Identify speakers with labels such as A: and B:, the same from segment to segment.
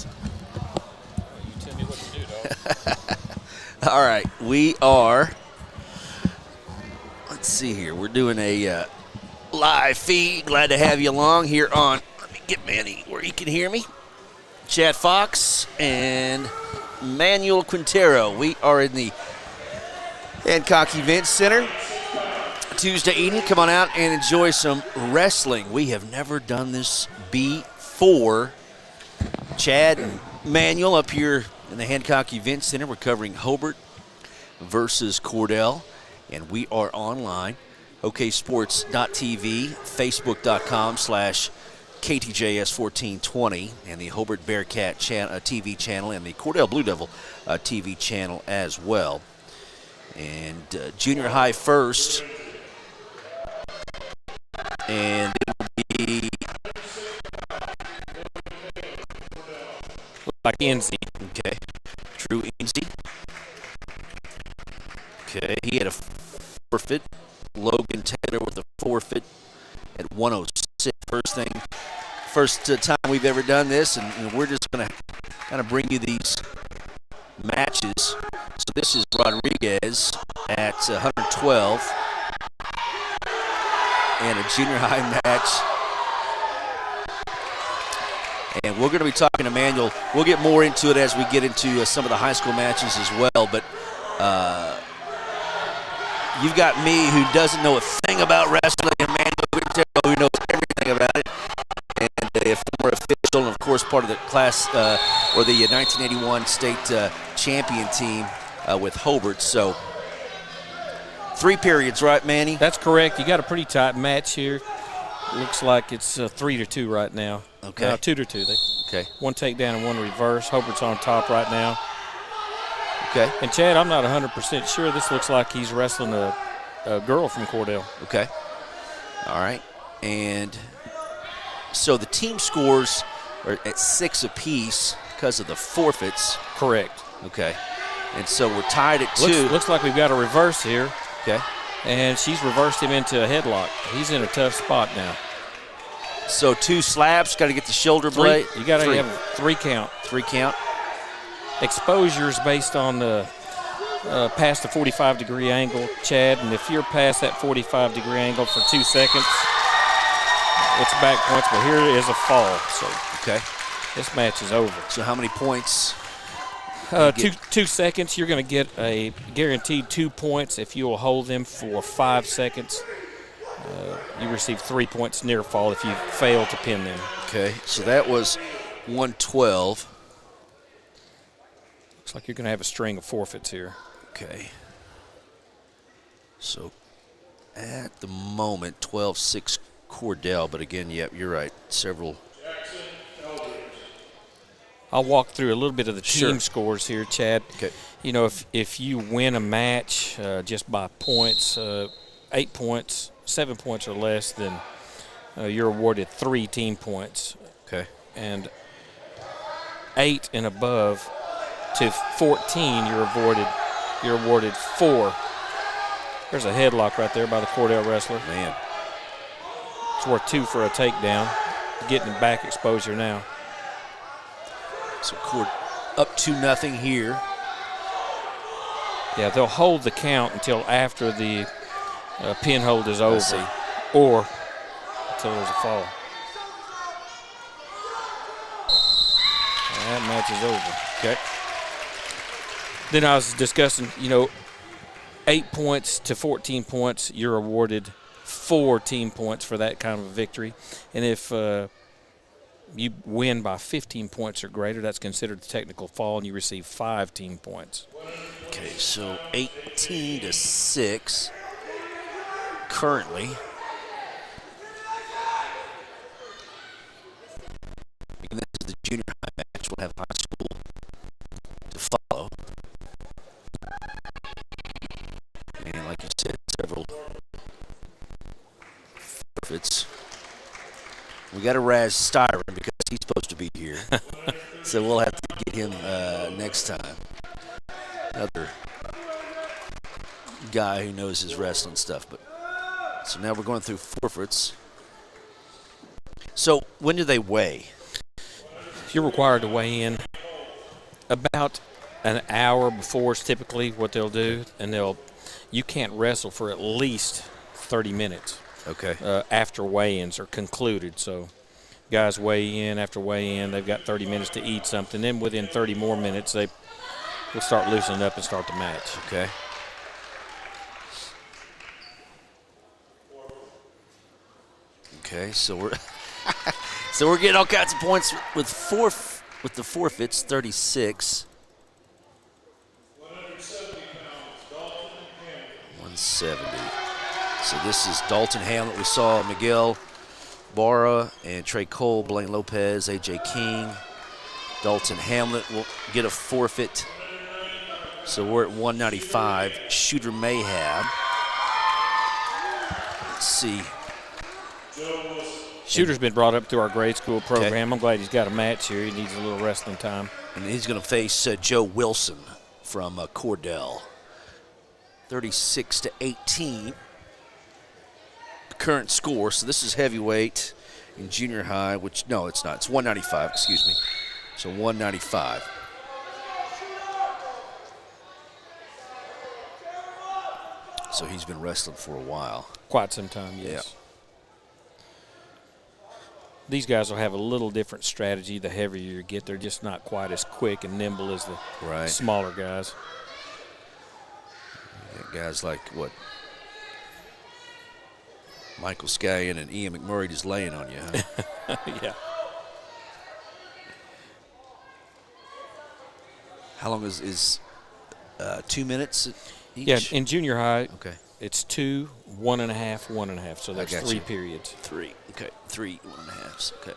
A: is.
B: You tell me what to do, dog.
A: All right, we are. Let's see here. We're doing a live feed. Glad to have you along here on. Let me get Manny where he can hear me. Chad Fox and Manuel Quintero. We are in the Hancock Event Center. Tuesday evening, come on out and enjoy some wrestling. We have never done this before. Chad and Manuel up here in the Hancock Event Center. We're covering Hobart versus Cordell, and we are online. oksports.tv, facebook.com/KTJS1420, and the Hobart Bearcat TV channel, and the Cordell Blue Devil TV channel as well. And junior high first. And it will be
B: Like NZ.
A: okay. Drew Eansy. Okay, he had a forfeit. Logan Taylor with a forfeit at 106. First time we've ever done this, and we're just going to kind of bring you these matches. So this is Rodriguez at 112. And a junior high match. And we're going to be talking to Manuel. We'll get more into it as we get into some of the high school matches as well. But you've got me, who doesn't know a thing about wrestling, and Manuel Quintero, who knows everything about it. And a former official, and of course part of the class or the 1981 state champion team with Hobart. So 3 periods, right, Manny?
B: That's correct. You got a pretty tight match here. Looks like it's 3-2 right now.
A: Okay.
B: 2-2.
A: Okay.
B: One takedown and one reverse. Hobart's on top right now.
A: Okay.
B: And Chad, I'm not 100% sure. This looks like he's wrestling a girl from Cordell.
A: Okay. All right. And so the team scores are at 6 apiece because of the forfeits.
B: Correct.
A: Okay. And so we're tied at 2.
B: Looks like we've got a reverse here.
A: Okay.
B: And she's reversed him into a headlock. He's in a tough spot now.
A: So 2 slaps, got to get the shoulder blade.
B: You got to have 3 count.
A: 3 count.
B: Exposures based on the past the 45-degree angle, Chad, and if you're past that 45-degree angle for 2 seconds, it's back points, but here is a fall. So
A: okay,
B: this match is over.
A: So how many points?
B: 2 seconds, you're going to get a guaranteed 2 points. If you will hold them for 5 seconds, you receive 3 points near fall if you fail to pin them.
A: Okay, so that was 112.
B: Looks like you're going to have a string of forfeits here.
A: Okay. So at the moment, 12-6 Cordell, but again, yep, you're right, several.
B: I'll walk through a little bit of the team
A: Sure.
B: scores here, Chad.
A: Okay.
B: You know, if you win a match just by points, 8 points, 7 points or less, then you're awarded 3 team points.
A: Okay.
B: And 8 and above to 14, you're awarded 4. There's a headlock right there by the Cordell wrestler.
A: Man.
B: It's worth 2 for a takedown. Getting back exposure now.
A: So Cord up 2-0 here.
B: Yeah, they'll hold the count until after the pin hold is over,
A: see.
B: or until there's a fall. And that match is over.
A: Okay.
B: Then I was discussing, 8 points to 14 points, you're awarded 4 team points for that kind of a victory. And if you win by 15 points or greater, that's considered a technical fall, and you receive 5 team points.
A: Okay, so 18-6 currently. And this is the junior high match. We'll have high school to follow. And like you said, several forfeits. We got to razz Styron because he's supposed to be here. So we'll have to get him next time. Another guy who knows his wrestling stuff. But so now we're going through forfeits. So when do they weigh?
B: you're required to weigh in about an hour before is typically what they'll do, and you can't wrestle for at least 30 minutes.
A: Okay.
B: After weigh-ins are concluded. So guys weigh in. After weigh-in, they've got 30 minutes to eat something. Then within 30 more minutes, they will start loosening up and start the match.
A: Okay. Okay, so we're getting all kinds of points with the forfeits, 36. 170. So this is Dalton Hamlet. We saw Miguel Barra and Trey Cole, Blaine Lopez, A.J. King. Dalton Hamlet will get a forfeit. So we're at 195. Shooter Mayhab. Let's see.
B: Shooter's been brought up through our grade school program.
A: Okay.
B: I'm glad he's got a match here. He needs a little wrestling time.
A: And he's going to face Joe Wilson from Cordell. 36-18. The current score. So this is heavyweight in junior high, which, no, it's not. It's 195, excuse me. So 195. So he's been wrestling for a while.
B: Quite some time, yes.
A: Yeah.
B: These guys will have a little different strategy the heavier you get. They're just not quite as quick and nimble as the smaller guys.
A: You got guys like, what, Michael Scallion and Ian McMurray just laying on you, huh?
B: Yeah.
A: How long is 2 minutes each?
B: Yeah, in junior high,
A: Okay.
B: it's 2, 1.5, 1.5. So that's 3 periods.
A: 3. Okay. 3 1.5s. Okay.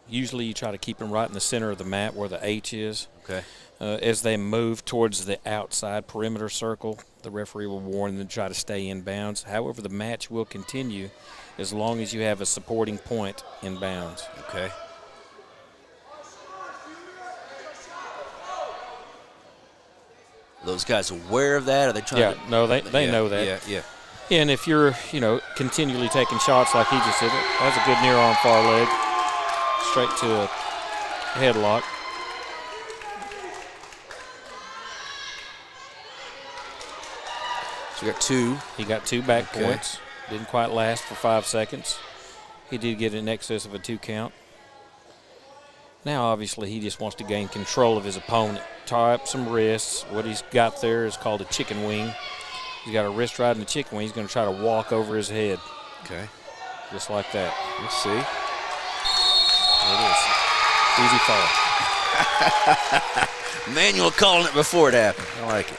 B: Usually you try to keep them right in the center of the mat where the H is.
A: Okay.
B: As they move towards the outside perimeter circle, the referee will warn them to try to stay in bounds. However, the match will continue as long as you have a supporting point in bounds.
A: Okay. Those guys aware of that? Are they trying to?
B: No, they know that.
A: Yeah.
B: And if you're, continually taking shots like he just did, that's a good near arm far leg, straight to a headlock.
A: So we got 2.
B: He got 2 back points. Didn't quite last for 5 seconds. He did get in excess of a 2 count. Now, obviously, he just wants to gain control of his opponent. Tie up some wrists. What he's got there is called a chicken wing. He's got a wrist right in the chicken wing. He's going to try to walk over his head.
A: Okay.
B: Just like that.
A: Let's see.
B: Easy fall.
A: Manuel calling it before it happened. I like it.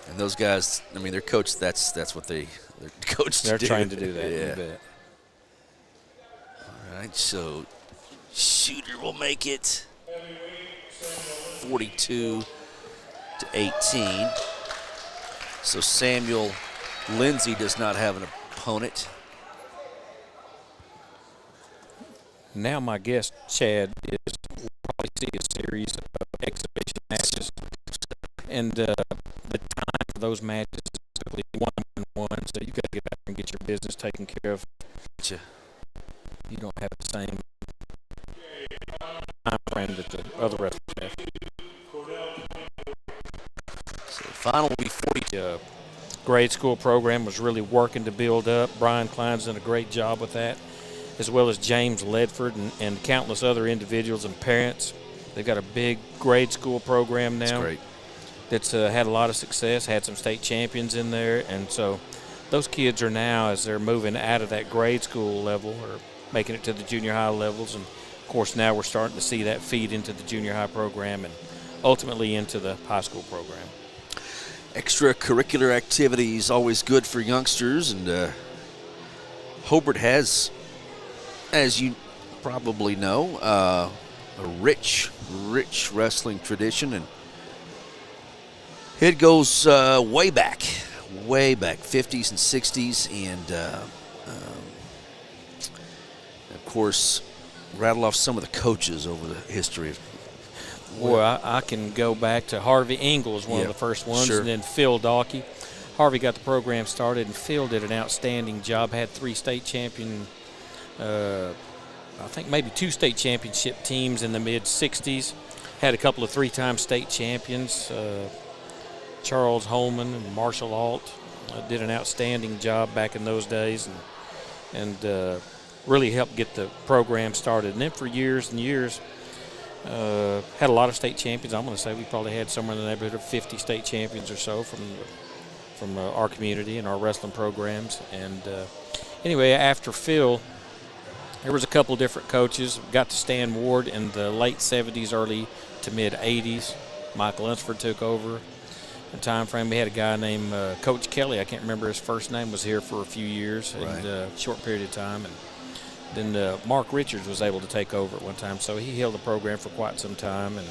A: And those guys, I mean, they're coached. That's what they're coached to do.
B: They're trying to do that.
A: Yeah.
B: You bet.
A: All right, so Shooter will make it 42-18. So Samuel Lindsay does not have an opponent.
B: Now my guess, Chad, is we'll probably see a series of exhibition matches. And the time for those matches is typically 1-on-1, so you got to get out there and get your business taken care of.
A: Gotcha.
B: You don't have the same time frame that the other wrestlers have.
A: So the final will be 40.
B: Grade school program was really working to build up. Brian Klein's done a great job with that, as well as James Ledford and countless other individuals and parents. They've got a big grade school program now.
A: That's great.
B: That's had a lot of success, had some state champions in there, and so those kids are now, as they're moving out of that grade school level, or making it to the junior high levels, and of course now we're starting to see that feed into the junior high program and ultimately into the high school program.
A: Extracurricular activities always good for youngsters, and Hobart has, as you probably know, a rich wrestling tradition, and it goes way back, 50s and 60s, and of course, rattle off some of the coaches over the history.
B: Well, I can go back to Harvey Ingalls, one of the first ones,
A: sure.
B: and then Phil Dawkey. Harvey got the program started, and Phil did an outstanding job. Had 3 state champion, I think maybe 2 state championship teams in the mid-'60s. Had a couple of 3-time state champions, Charles Holman and Marshall Alt. Did an outstanding job back in those days, and really helped get the program started. And then for years and years, had a lot of state champions. I'm going to say we probably had somewhere in the neighborhood of 50 state champions or so from our community and our wrestling programs. And anyway, after Phil, there was a couple different coaches. Got to Stan Ward in the late 70s, early to mid-80s. Michael Lunsford took over the time frame. We had a guy named Coach Kelly. I can't remember his first name. Was here for a few years, and a short period of time. And then Mark Richards was able to take over at one time, so he held the program for quite some time. And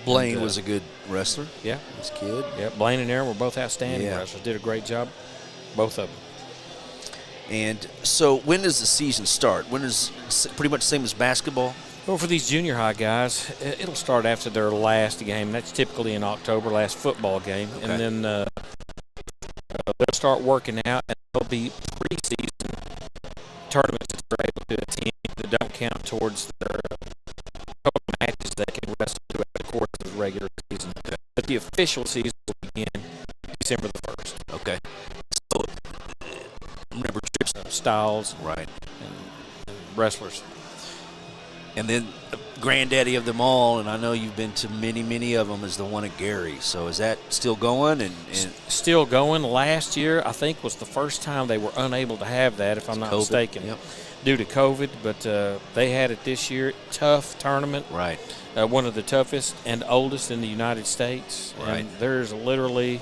A: Blaine was a good wrestler.
B: Yeah,
A: this kid.
B: Yeah, Blaine and Aaron were both outstanding wrestlers. Did a great job, both of them.
A: And so, when does the season start? When is pretty much the same as basketball?
B: Well, for these junior high guys, it'll start after their last game. That's typically in October, last football game, and then they'll start working out, and there'll be preseason tournaments that they're able to attend that don't count towards their total matches they can wrestle throughout the course of the regular season. But the official season will begin December the 1st.
A: Okay. So, remember
B: styles,
A: right,
B: and wrestlers.
A: And then granddaddy of them all, and I know you've been to many of them, is the one at Gary. So is that still going? And
B: still going. Last year, I think, was the first time they were unable to have that, if I'm not mistaken, due to COVID. But they had it this year. Tough tournament.
A: Right.
B: One of the toughest and oldest in the United States.
A: Right.
B: And there's literally,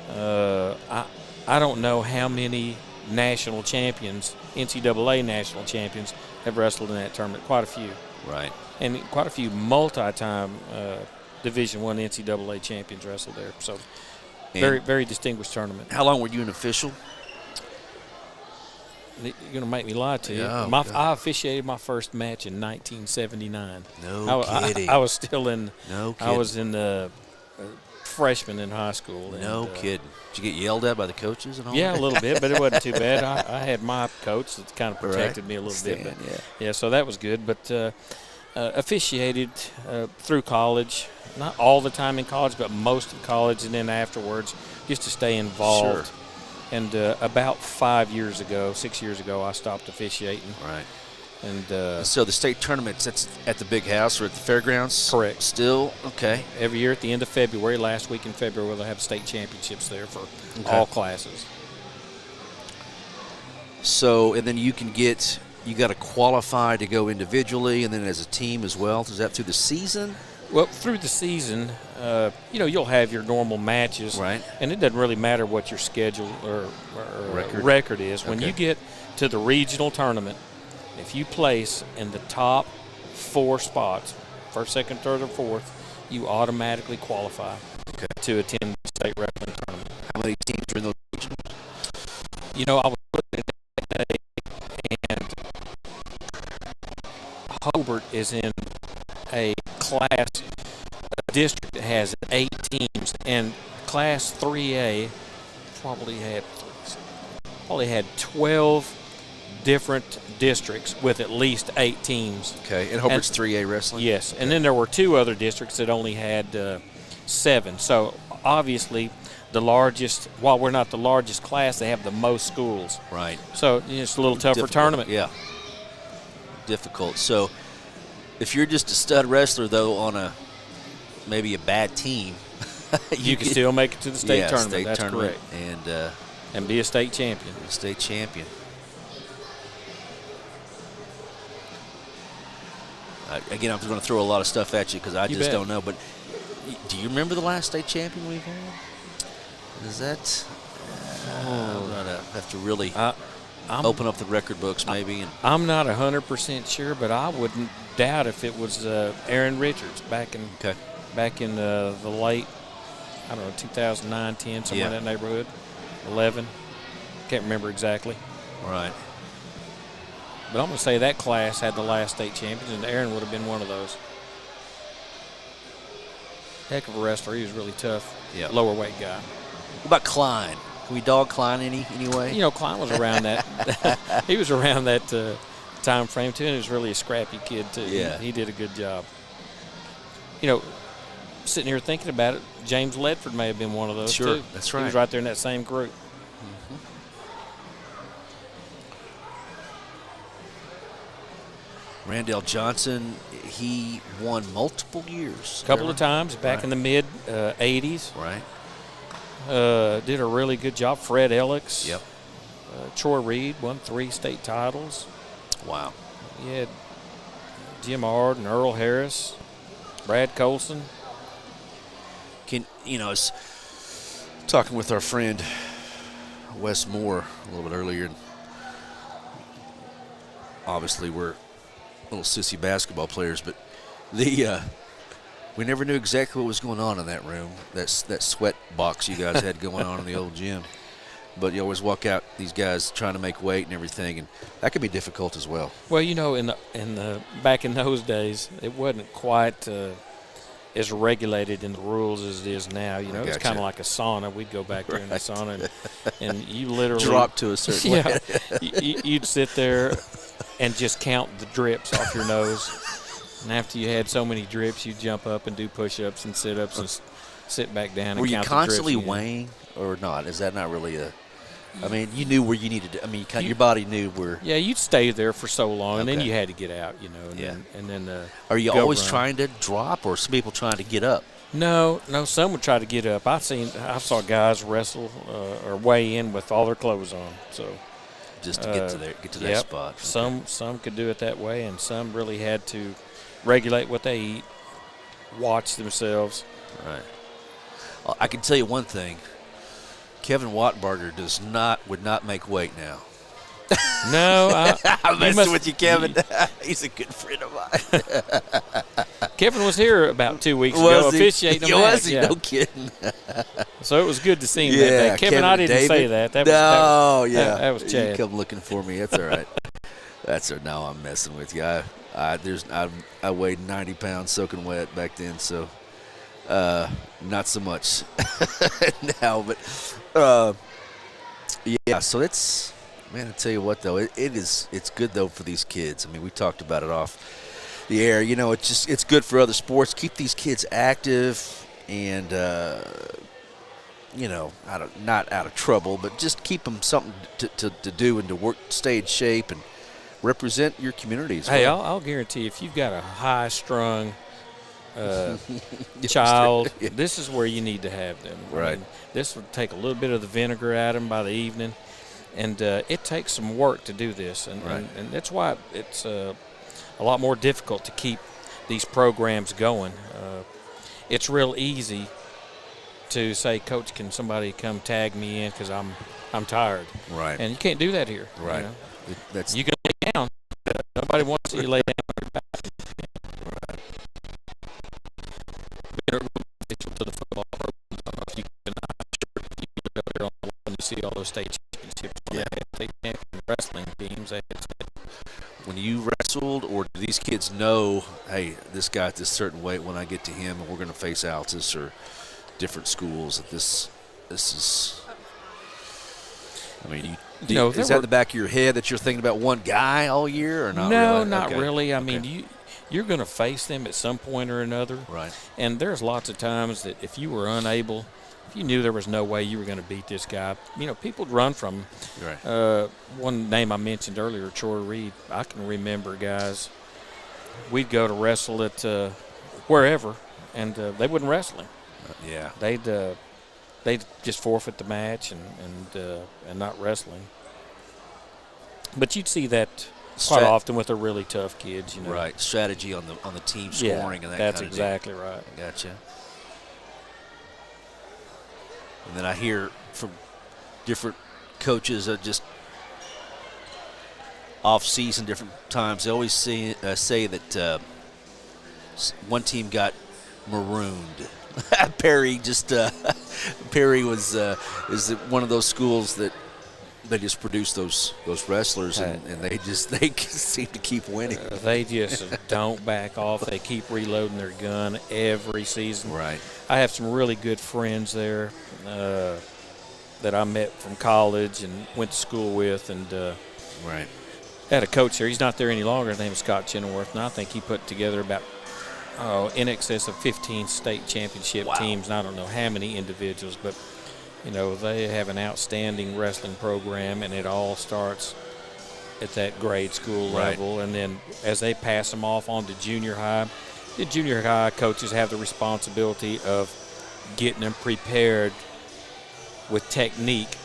B: I don't know how many national champions, NCAA national champions, have wrestled in that tournament. Quite a few.
A: Right.
B: And quite a few multi-time Division I NCAA champions wrestled there. So very distinguished tournament.
A: How long were you an official?
B: You're going to make me lie to you. I officiated my first match in 1979.
A: No kidding.
B: I was still in.
A: No kidding.
B: I was in the freshman in high school.
A: No kidding. Did you get yelled at by the coaches and all
B: Yeah,
A: that?
B: a little bit, but it wasn't too bad. I had my coach that kind of protected me a little bit. But yeah, so that was good. But officiated through college, not all the time in college, but most of college, and then afterwards, just to stay involved.
A: Sure.
B: And about 6 years ago, I stopped officiating.
A: Right.
B: And
A: so the state tournaments, that's at the big house or at the fairgrounds?
B: Correct.
A: Still? Okay.
B: Every year at the end of February, last week in February, they'll have state championships there for all classes.
A: So, and then you got to qualify to go individually and then as a team as well. Is that through the season?
B: Well, through the season, you'll have your normal matches.
A: Right.
B: And it doesn't really matter what your schedule or record is. When you get to the regional tournament, if you place in the top 4 spots, first, second, third, or fourth, you automatically qualify to attend the state wrestling tournament.
A: How many teams are in those regionals?
B: I was looking at that today, and Hobart is in a class district that has 8 teams, and Class 3A probably had 12 different districts with at least 8 teams.
A: Okay, and Hobart's 3A wrestling?
B: Yes, and then there were 2 other districts that only had 7. So obviously the largest, while we're not the largest class, they have the most schools.
A: Right.
B: So it's a little tougher tournament.
A: Yeah. Difficult. So if you're just a stud wrestler, though, on maybe a bad team,
B: you can still make it to the state tournament.
A: State
B: That's
A: tournament,
B: correct. And be a state champion.
A: State champion. Again, I'm just going to throw a lot of stuff at you because I just don't know. But do you remember the last state champion we've had? Is that? I'm going to have to really open up the record books maybe.
B: I'm not 100% sure, but I wouldn't doubt if it was Aaron Richards back in the late, 2009, 10, somewhere in that neighborhood, 11. Can't remember exactly.
A: Right.
B: But I'm going to say that class had the last state champions, and Aaron would have been one of those. Heck of a wrestler. He was really tough.
A: Yeah.
B: Lower weight guy.
A: What about Klein? Can we dog Klein anyway?
B: You know, Klein was around that. He was around that time frame too, and he was really a scrappy kid too.
A: Yeah.
B: He did a good job. You know, sitting here thinking about it, James Ledford may have been one of those
A: Sure,
B: too.
A: that's right.
B: He was right there in that same group.
A: Randall Johnson, he won multiple years.
B: A couple of times back in the mid 80s.
A: Right.
B: Did a really good job. Fred Alex.
A: Yep.
B: Troy Reed won 3 state titles.
A: Wow.
B: You had Jim Ard and Earl Harris, Brad Colson.
A: I was talking with our friend Wes Moore a little bit earlier. And obviously, we're little sissy basketball players, but we never knew exactly what was going on in that room, that sweat box you guys had going on in the old gym. But you always walk out, these guys trying to make weight and everything, and that could be difficult as well.
B: Well, you know, in the back in those days, it wasn't quite as regulated in the rules as it is now. You know, it's kind of like a sauna. We'd go back there in the sauna, and you literally
A: drop to a certain way.
B: You'd sit there and just count the drips off your nose. And after you had so many drips, you'd jump up and do push-ups and sit-ups and sit back down and count the drips.
A: Were you constantly weighing or not? Is that not really I mean, you knew where you needed to. I mean, your body knew where.
B: Yeah, you'd stay there for so long, and then you had to get out, you know. And then
A: Are you always trying to drop, or some people trying to get up?
B: No, some would try to get up. I saw guys wrestle or weigh in with all their clothes on. So
A: just to get to that spot.
B: Okay. Some could do it that way, and some really had to regulate what they eat, watch themselves.
A: Right. I can tell you one thing. Kevin Wattenbarger would not make weight now.
B: No,
A: I'm messing with you, Kevin. He's a good friend of mine.
B: Kevin was here about 2 weeks ago officiating a match.
A: Was he? Yeah. No kidding.
B: So it was good to see him that day. Kevin, I didn't say that. That was Chad.
A: You come looking for me. That's all right. No, I'm messing with you. I weighed 90 pounds soaking wet back then, so not so much now. But yeah, so it's. Man, I tell you what, though, it's good, though, for these kids. I mean, we talked about it off the air. You know, it's good for other sports. Keep these kids active and, you know, not out of trouble, but just keep them something to do and to work, stay in shape and represent your communities.
B: Hey, I'll guarantee if you've got a high-strung child, this is where you need to have them.
A: Right.
B: I mean, this will take a little bit of the vinegar out of them by the evening. And it takes some work to do this, and that's why it's a lot more difficult to keep these programs going. It's real easy to say, Coach, can somebody come tag me in because I'm tired?
A: Right.
B: And you can't do that here.
A: Right.
B: You know? You can lay down. Nobody wants to see you lay down on your back. Right. To the football program. I don't know if you can. You go there on the wall and you see all those state championships.
A: Yeah.
B: State champion wrestling teams.
A: When you wrestled, or do these kids know, hey, this guy at this certain weight, when I get to him, and we're going to face Altus or different schools, that this is. I mean, is that in the back of your head that you're thinking about one guy all year, or not?
B: No,
A: really?
B: not really. I mean, you're going to face them at some point or another.
A: Right.
B: And there's lots of times that if you were unable, if you knew there was no way you were going to beat this guy, you know, people would run from him.
A: Right.
B: One name I mentioned earlier, Troy Reed. I can remember guys. We'd go to wrestle at wherever, and they wouldn't wrestle him.
A: Yeah.
B: They'd just forfeit the match and not wrestling. But you'd see that quite often with the really tough kids, you know.
A: Right. Strategy on the team scoring and that kind of thing.
B: That's exactly right.
A: Gotcha. And then I hear from different coaches just off-season, different times, they always say that one team got marooned. Perry is one of those schools that they just produce those wrestlers, and they seem to keep winning.
B: They just don't back off. They keep reloading their gun every season.
A: Right.
B: I have some really good friends there. that I met from college and went to school with, and
A: Right.
B: had a coach there. He's not there any longer. His name is Scott Chenoweth, and I think he put together about in excess of 15 state championship teams. And I don't know how many individuals, but they have an outstanding wrestling program, and it all starts at that grade school level. And then as they pass them off on to junior high, the junior high coaches have the responsibility of getting them prepared with technique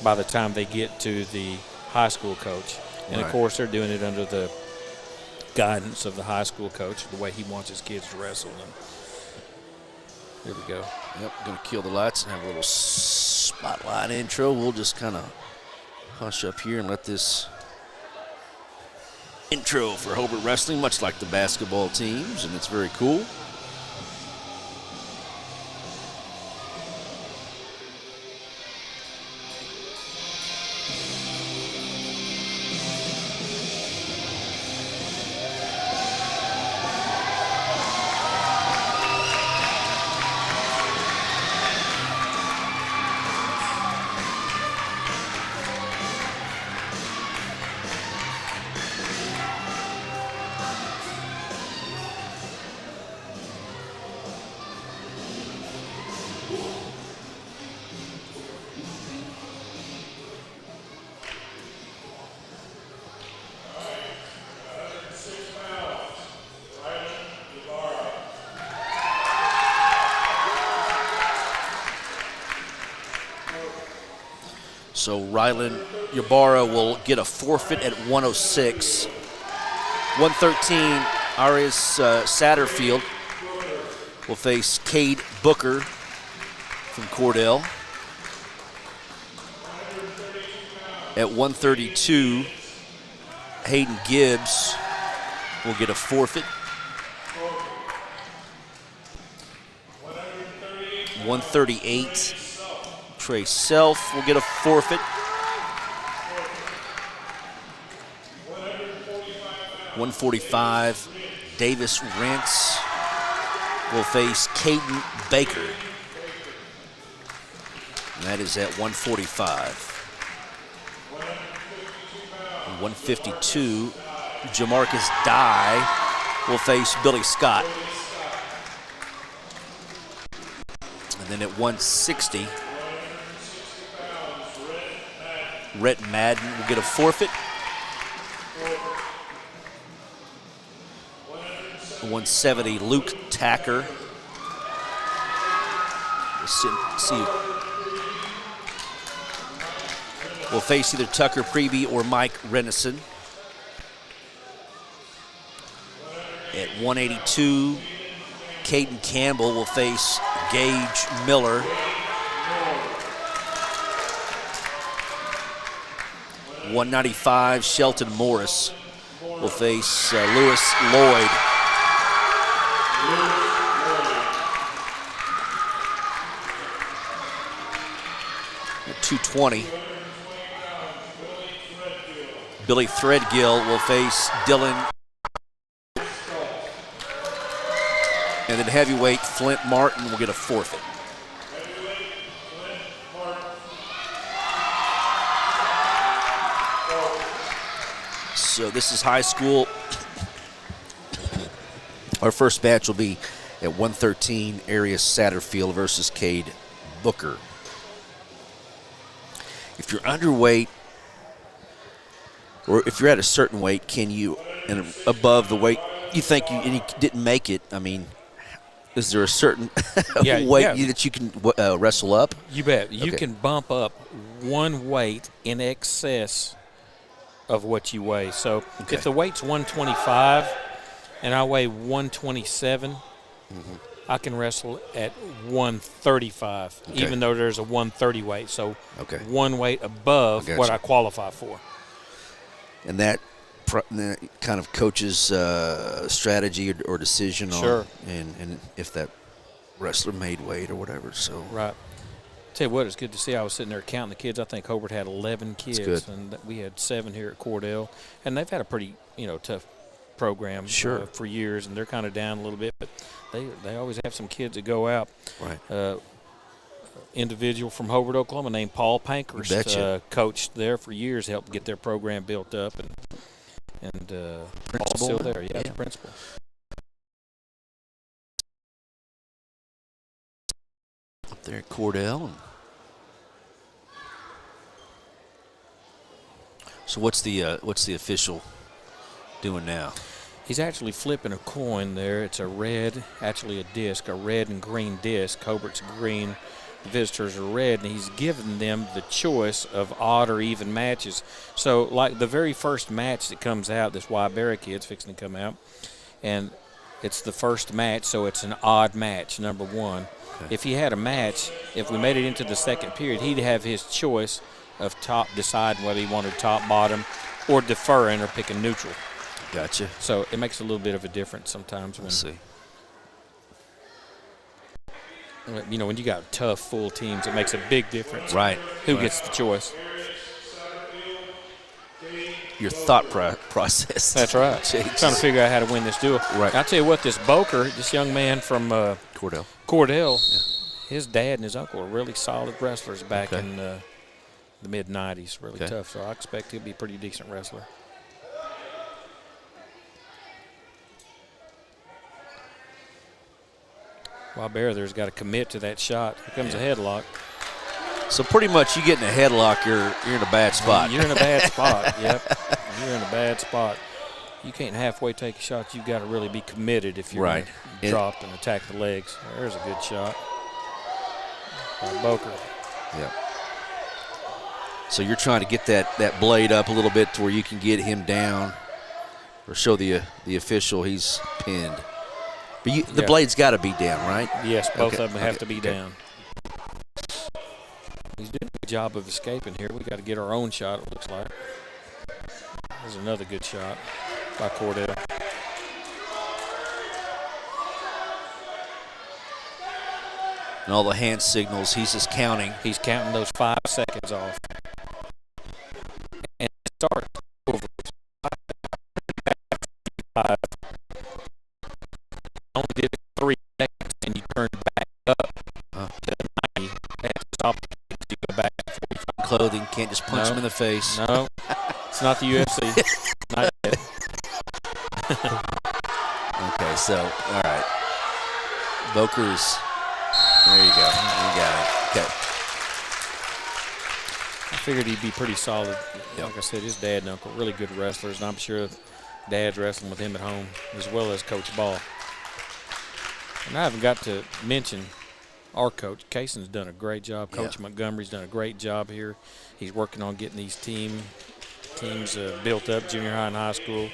B: by the time they get to the high school coach. And, of course, they're doing it under the guidance of the high school coach, the way he wants his kids to wrestle. And here we go.
A: Yep, going to kill the lights and have a little spotlight intro. We'll just kind of hush up here and let this intro for Hobart Wrestling, much like the basketball teams, and it's very cool. So Rylan Ybarra will get a forfeit at 106. 113, Arias Satterfield will face Cade Booker from Cordell. At 132, Hayden Gibbs will get a forfeit. 138, Trey Self will get a forfeit. 145, Davis Rentz will face Caden Baker. And that is at 145. 152, Jamarcus Dye will face Billy Scott. And then at 160, Rhett Madden will get a forfeit. 170, Luke Tacker. Will face either Tucker Preby or Mike Renison. At 182, Caden Campbell will face Gage Miller. 195, Shelton Morris will face Lewis Lloyd. 220, Billy Threadgill will face Dylan. And then heavyweight Flint Martin will get a forfeit. So this is high school. Our first match will be at 113, Arias Satterfield versus Cade Booker. If you're underweight, or if you're at a certain weight, can you, and above the weight you think and you didn't make it, I mean, is there a certain weight that you can wrestle up?
B: You bet. You can bump up one weight in excess of what you weigh. So if the weight's 125 and I weigh 127, I can wrestle at 135, even though there's a 130 weight. So one weight above what I qualify for.
A: And that kind of coach's strategy or decision on and if that wrestler made weight or whatever. So
B: right. Tell you what, it's good to see. I was sitting there counting the kids. I think Hobart had 11 kids, and we had 7 here at Cordell, and they've had a pretty tough program for years, and they're kind of down a little bit, but they always have some kids that go out.
A: Right.
B: individual from Hobart, Oklahoma, named Paul Pankhurst.
A: Betcha.
B: Coached there for years, helped get their program built up, and Paul's still there. Yeah, the principal.
A: Up there at Cordell. So what's the official doing now?
B: He's actually flipping a coin there. It's a red and green disc. Hobart's green, the visitors are red, and he's given them the choice of odd or even matches. So, like the very first match that comes out, this Wybera kid's fixing to come out, and it's the first match, so it's an odd match, number one. Okay. If he had a match, if we made it into the second period, he'd have his choice of deciding whether he wanted top, bottom, or deferring or picking neutral.
A: Gotcha.
B: So it makes a little bit of a difference sometimes.
A: We'll see.
B: You know, when you got tough, full teams, it makes a big difference.
A: Right.
B: Who gets the choice?
A: Your thought process.
B: That's right.
A: Changes.
B: Trying to figure out how to win this duel.
A: Right.
B: I'll tell you what, this Boker, this young man from Cordell, his dad and his uncle are really solid wrestlers back in the mid-'90s. Really tough. So I expect he'll be a pretty decent wrestler. Wybera there's got to commit to that shot. Here comes a headlock.
A: So pretty much you get in a headlock, you're in a bad spot.
B: You're in a bad spot, yep. You're in a bad spot. You can't halfway take a shot. You've got to really be committed if you're going to drop and attack the legs. There's a good shot by Boker.
A: Yep. So you're trying to get that blade up a little bit to where you can get him down or show the official he's pinned. But the blade's got to be down, right?
B: Yes, both of them have to be down. He's doing a good job of escaping here. We got to get our own shot, it looks like. There's another good shot by Cordell.
A: And all the hand signals, he's just counting.
B: He's counting those 5 seconds off. And it starts over 5. Only did it 3 seconds, and you turn back up to 90. That's stop. You go back to 45.
A: Clothing, can't just punch him in the face.
B: No, it's not the UFC. Not yet.
A: Okay, so, all right. Boker's, there you go. You got it. Okay.
B: I figured he'd be pretty solid.
A: Yep.
B: Like I said, his dad and uncle, really good wrestlers, and I'm sure Dad's wrestling with him at home as well as Coach Ball. And I haven't got to mention our coach. Cason's done a great job. Coach Montgomery's done a great job here. He's working on getting these teams built up, junior high and high school.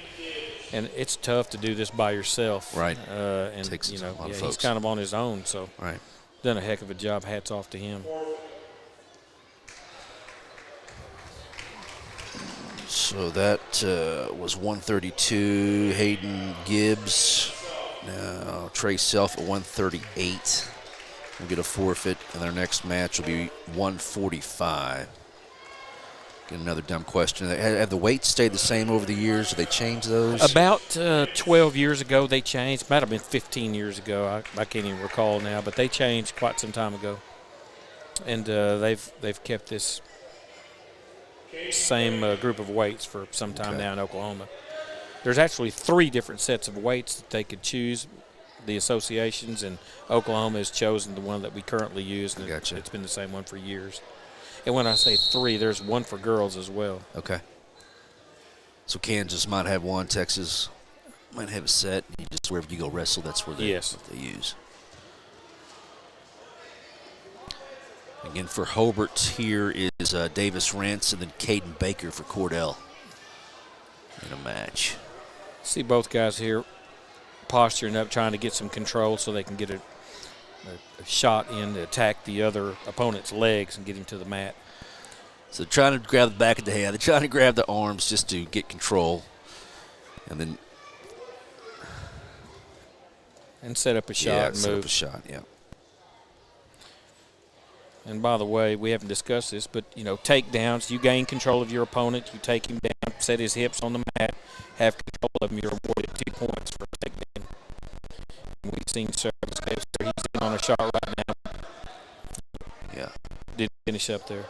B: And it's tough to do this by yourself.
A: Right.
B: And
A: takes a lot of
B: he's
A: folks.
B: kind of on his own. So
A: right.
B: Done a heck of a job. Hats off to him.
A: So that was 132. Hayden Gibbs. Now Trey Self at 138. We'll get a forfeit, and their next match will be 145. Get another dumb question. Have the weights stayed the same over the years? Did they change those?
B: About 12 years ago they changed. Might have been 15 years ago. I can't even recall now, but they changed quite some time ago. And they've kept this same group of weights for some time now in Oklahoma. There's actually 3 different sets of weights that they could choose, the associations, and Oklahoma has chosen the one that we currently use. And it's been the same one for years. And when I say 3, there's one for girls as well. Okay.
A: So Kansas might have one, Texas might have a set. You just wherever you go wrestle, that's where they use. Again, for Hobart here is Davis Rentz and then Caden Baker for Cordell in a match.
B: See both guys here posturing up, trying to get some control so they can get a shot in to attack the other opponent's legs and get him to the mat.
A: So trying to grab the back of the head. They're trying to grab the arms just to get control. And then
B: set up a shot and
A: set
B: move.
A: Up a shot,
B: And by the way, we haven't discussed this, but, takedowns, you gain control of your opponent, you take him down, set his hips on the mat, have control of him, you're awarded 2 points for a takedown. We've seen several escapes there. He's in on a shot right now. finish up there.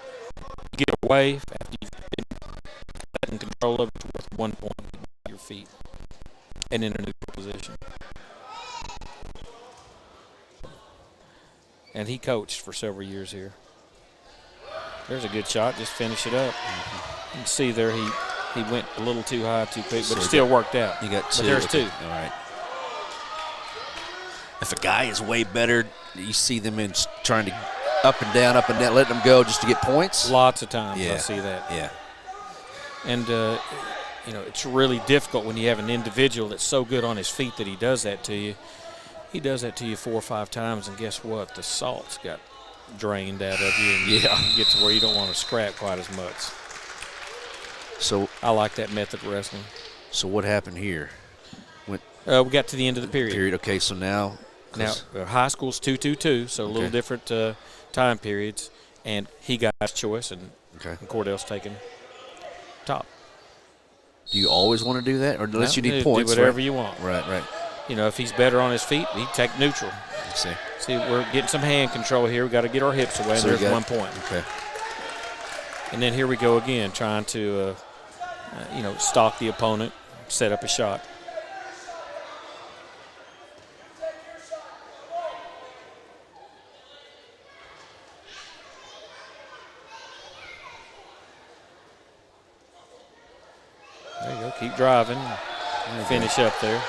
B: You get away after you've been in control of it, it's worth 1 point to your feet and in a neutral position. And he coached for several years here. There's a good shot. Just finish it up. You can see there he went a little too high, too quick, but it still worked out.
A: You got 2.
B: But there's 2.
A: All right. If a guy is way better, you see them in trying to up and down, letting them go just to get points.
B: Lots of times I see that.
A: Yeah.
B: And, it's really difficult when you have an individual that's so good on his feet that he does that to you. He does that to you 4 or 5 times, and guess what? The salt's got drained out of you, and you get to where you don't want to scrap quite as much.
A: So
B: I like that method of wrestling.
A: So what happened here?
B: We got to the end of the period.
A: Okay, so now
B: high school's 2-2-2, so a little different time periods, and he got his choice, and Cordell's taking top.
A: Do you always want to do that, or unless you need points?
B: Do whatever you want.
A: Right.
B: If he's better on his feet, he'd take neutral.
A: Let's see.
B: See, we're getting some hand control here. We've got to get our hips away, and there's 1 point.
A: Okay.
B: And then here we go again, trying to, stalk the opponent, set up a shot. There you go. Keep driving. Finish up there.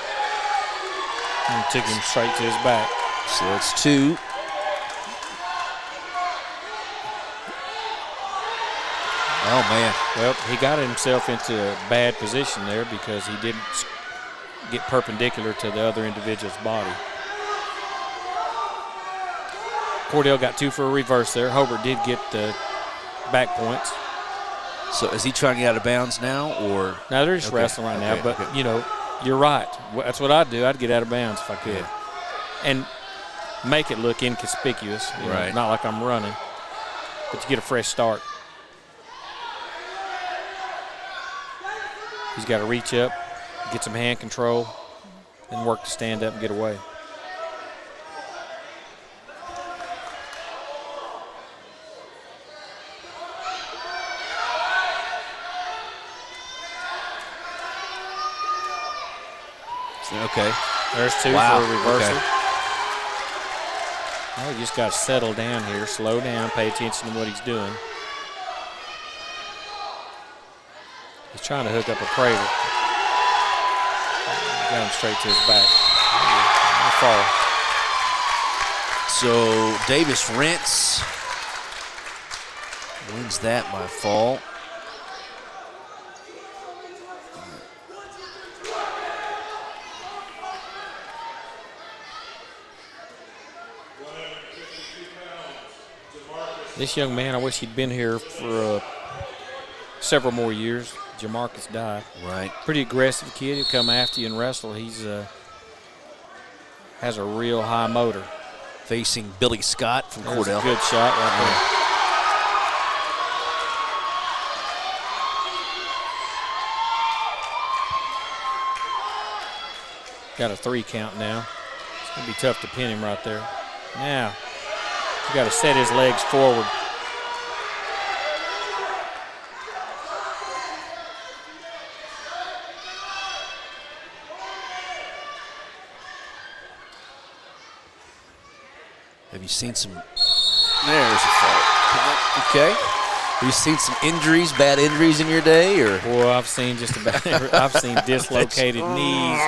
B: And took him straight to his back.
A: So it's 2. Oh, man.
B: Well, he got himself into a bad position there because he didn't get perpendicular to the other individual's body. Cordell got 2 for a reverse there. Hobart did get the back points.
A: So is he trying to get out of bounds now, or?
B: No, they're just wrestling right now. But, you're right. That's what I'd do. I'd get out of bounds if I could.
A: Yeah.
B: And make it look inconspicuous. Not like I'm running. But you get a fresh start. He's got to reach up, get some hand control, and work to stand up and get away.
A: Okay.
B: There's 2 for a reversal. Oh, you just got to settle down here, slow down, pay attention to what he's doing. He's trying to hook up a cradle. Got him straight to his back. Fall.
A: So Davis Rentz wins that by fall.
B: This young man, I wish he'd been here for several more years. Jamarcus died.
A: Right.
B: Pretty aggressive kid. He'll come after you and wrestle. He's has a real high motor.
A: Facing Billy Scott from
B: There's
A: Cordell.
B: A good shot right there. Got a 3 count now. It's going to be tough to pin him right there. Now, you got to set his legs forward.
A: Have you seen some? There's a fault. Okay. Have you seen some injuries, bad injuries in your day, or?
B: Boy, I've seen just about every. I've seen dislocated knees,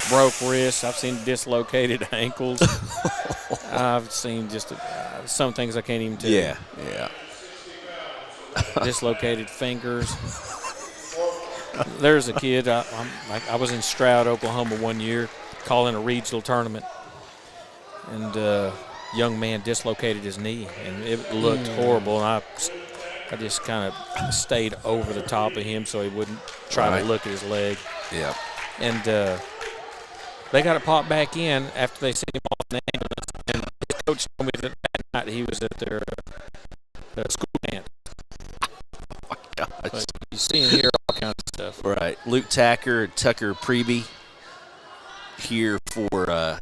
B: broke wrists. I've seen dislocated ankles. I've seen just some things I can't even tell.
A: Yeah.
B: Dislocated fingers. There's a kid. I was in Stroud, Oklahoma, one year, calling a regional tournament, and young man dislocated his knee, and it looked horrible. And I just kind of stayed over the top of him so he wouldn't try to look at his leg.
A: Yeah.
B: And they got it popped back in after they sent him off in the ambulance. And his coach told me that night he was at their school dance.
A: Oh my gosh.
B: But you see and hear all kinds of stuff.
A: Right. Luke Tacker and Tucker Preby here for.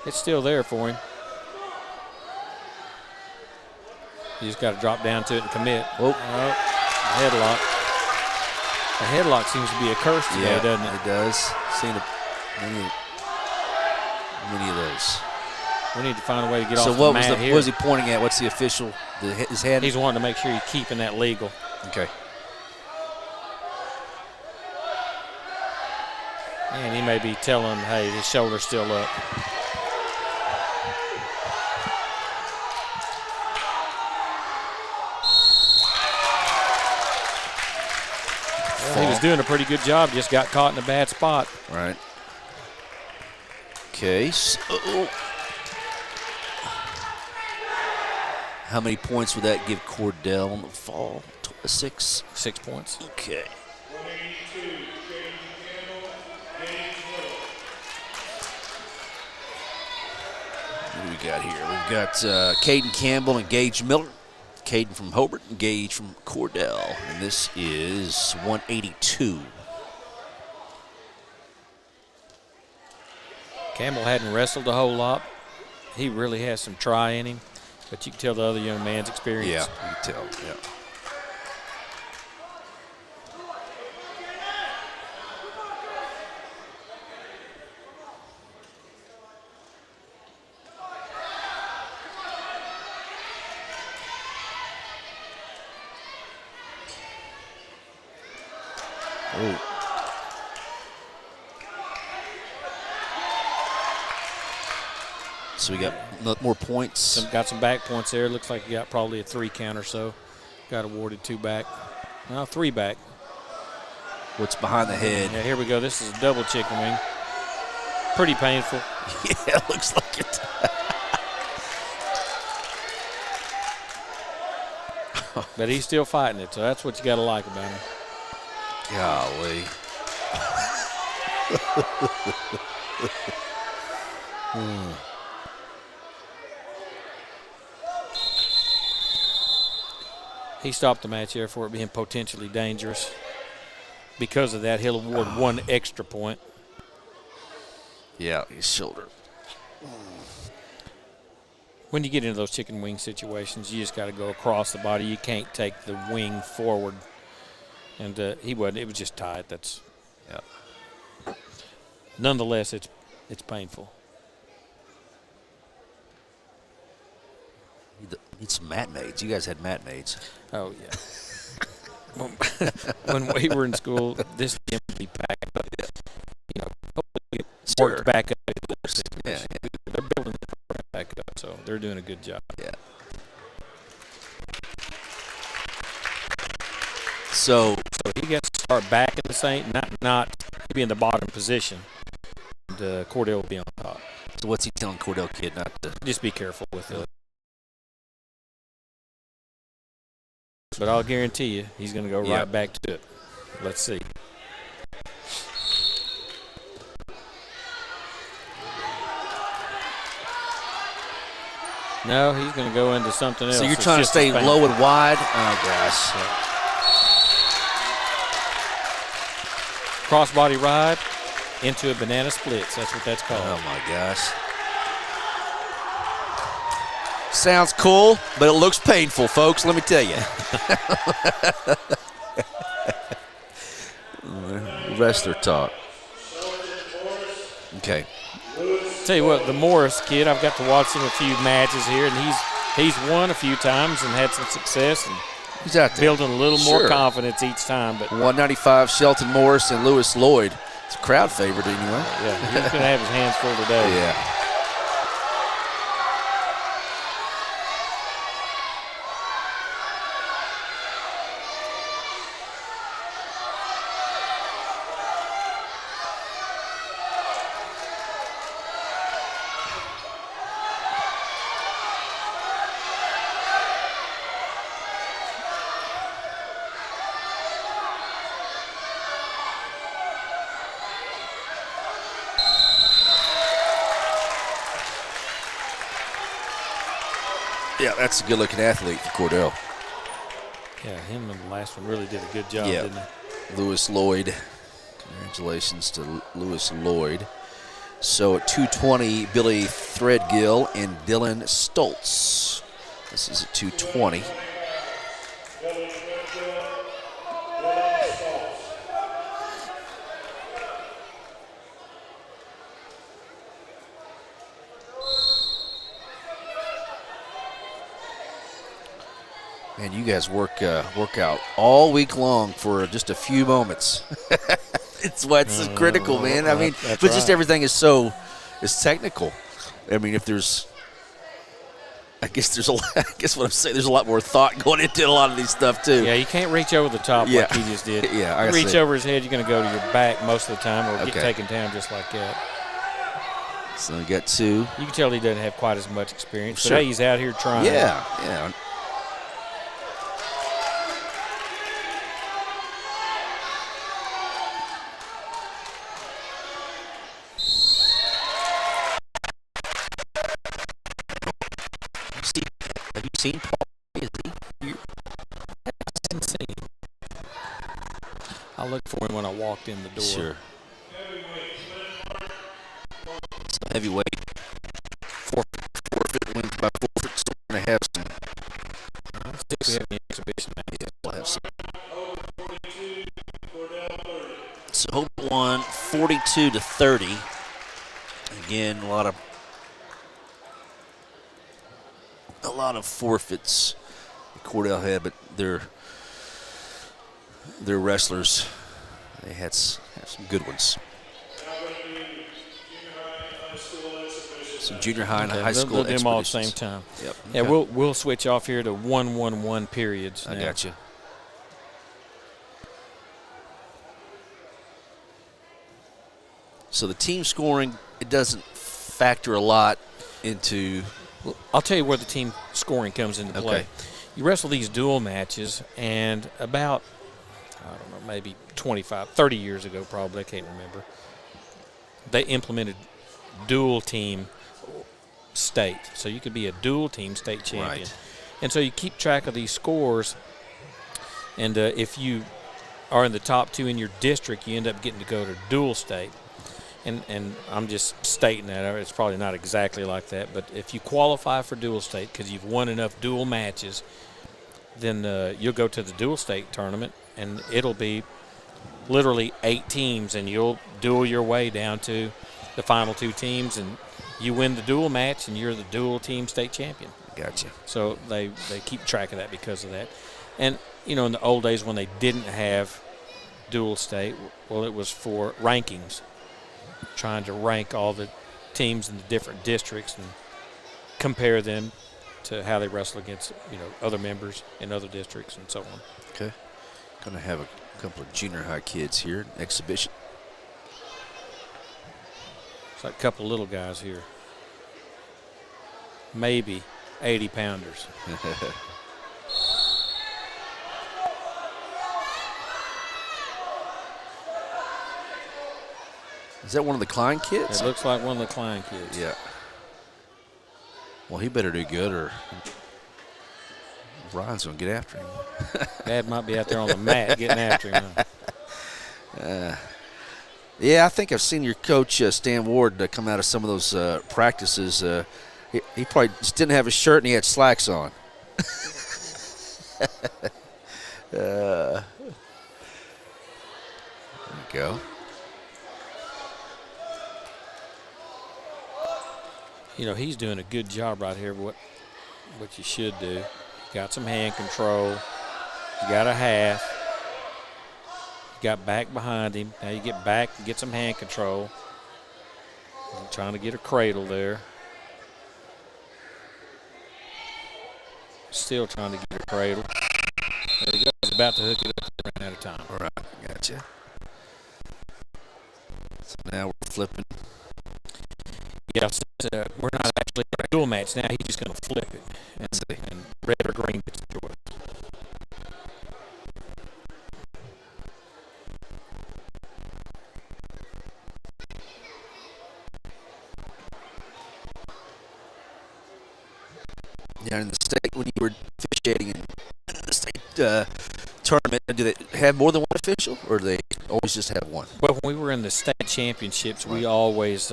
B: It's still there for him. You just got to drop down to it and commit.
A: Oh.
B: Headlock. The headlock seems to be a curse today, doesn't it?
A: It does. Seen many of those.
B: We need to find a way to get
A: So
B: off
A: what
B: the
A: was
B: mat here.
A: what was he pointing at? What's the official? His hand?
B: He's wanting to make sure he's keeping that legal.
A: Okay.
B: And he may be telling him, hey, his shoulder's still up. Well, he was doing a pretty good job, just got caught in a bad spot.
A: Right. Okay. So how many points would that give Cordell on the fall? 6?
B: 6 points.
A: Okay. What do we got here? We've got Caden Campbell and Gage Miller. Caden from Hobart and Gage from Cordell. And this is 182.
B: Campbell hadn't wrestled a whole lot. He really has some try in him, but you can tell the other young man's experience.
A: Yeah, you can tell. Yeah. Oh. So we got more points.
B: Got some back points there. Looks like he got probably a 3 count or so. Got awarded 2 back. Now 3 back.
A: What's behind the head?
B: Yeah, here we go. This is a double chicken wing. Pretty painful.
A: Yeah, looks like it.
B: But he's still fighting it, so that's what you got to like about him.
A: Golly.
B: He stopped the match here for it being potentially dangerous. Because of that, he'll award 1 extra point.
A: Yeah, his shoulder.
B: When you get into those chicken wing situations, you just got to go across the body. You can't take the wing forward. And he wasn't. It was just tight. That's,
A: yeah.
B: Nonetheless, it's painful.
A: Need some mat maids. You guys had mat maids.
B: Oh, yeah. When we were in school, this gym would be packed up. You know, hopefully worked back up.
A: Yeah.
B: They're building the program back up, so they're doing a good job.
A: Yeah. So
B: he gets to start back in the same, not be in the bottom position. And Cordell will be on top.
A: So what's he telling Cordell kid not to?
B: Just be careful with it. But I'll guarantee you, he's going to go right back to it. Let's see. No, he's going to go into something else.
A: So you're trying to stay low and wide? Oh, gosh.
B: Crossbody ride into a banana splits. That's what that's called.
A: Oh, my gosh. Sounds cool, but it looks painful, folks. Let me tell you. Wrestler talk. Okay.
B: Tell you what, the Morris kid, I've got to watch him a few matches here, and he's won a few times and had some success. And
A: he's out there
B: building a little more confidence each time. But
A: 195, Shelton Morris and Lewis Lloyd. It's a crowd favorite anyway.
B: Yeah, he's going to have his hands full today.
A: Yeah. Yeah, that's a good-looking athlete for Cordell.
B: Yeah, him and the last one really did a good job, didn't they?
A: Lewis Lloyd. Congratulations to Lewis Lloyd. So at 220, Billy Threadgill and Dylan Stoltz. This is at 220. Man, you guys work out all week long for just a few moments. It's why it's so critical, man. I mean, but just everything is technical. I mean, if there's, I guess what I'm saying, there's a lot more thought going into a lot of these stuff too.
B: Yeah, you can't reach over the top like he just did.
A: Yeah, I
B: reach over his head, you're going to go to your back most of the time, or get taken down just like that.
A: So we got 2.
B: You can tell he doesn't have quite as much experience.
A: Sure.
B: But hey, he's out here trying.
A: Yeah. Have you seen Paul? Is he here?
B: I haven't seen him. I looked for him when I walked in the door.
A: Sure. So heavyweight. Forfeit wins by forfeit. So we're going to have some.
B: Let's see if we have any exhibition matches.
A: Yeah, we'll have some. So Hobart won 42-30. Again, a lot of forfeits Cordell had, but their wrestlers, they had some good ones. Some junior high and high school.
B: They'll do them all at the same time.
A: Yep.
B: Yeah, we'll switch off here to 1-1-1 periods.
A: I got you. So the team scoring, it doesn't factor a lot into.
B: Well, I'll tell you where the team scoring comes into play.
A: Okay.
B: You wrestle these dual matches, and about, I don't know, maybe 25, 30 years ago probably, I can't remember, they implemented dual team state. So you could be a dual team state champion.
A: Right.
B: And so you keep track of these scores, and if you are in the top 2 in your district, you end up getting to go to dual state. And I'm just stating that. It's probably not exactly like that. But if you qualify for dual state because you've won enough dual matches, then you'll go to the dual state tournament, and it'll be literally 8 teams, and you'll duel your way down to the final 2 teams, and you win the dual match, and you're the dual team state champion.
A: Gotcha.
B: So they keep track of that because of that. And, you know, in the old days when they didn't have dual state, well, it was for rankings, trying to rank all the teams in the different districts and compare them to how they wrestle against, you know, other members in other districts and so on.
A: Okay. Going to have a couple of junior high kids here, exhibition.
B: It's like a couple of little guys here. Maybe 80-pounders.
A: Is that one of the Klein kids?
B: It looks like one of the Klein kids.
A: Yeah. Well, he better do good, or Ryan's going to get after him.
B: Dad might be out there on the mat getting after him.
A: Yeah, I think I've seen your coach, Stan Ward, come out of some of those practices. He probably just didn't have his shirt and he had slacks on. There you go.
B: You know, he's doing a good job right here, what you should do. You got some hand control. You got a half. You got back behind him. Now you get back and get some hand control. I'm trying to get a cradle there. Still trying to get a cradle. There he goes. He's about to hook it up. Ran out of time.
A: All right, gotcha. So now we're flipping.
B: Yeah, since, we're not actually in a dual match now, he's just going to flip it. And red or green gets the choice.
A: Down in the state, when you were officiating in the state tournament, do they have more than one official, or do they always just have one?
B: Well, when we were in the state championships, we always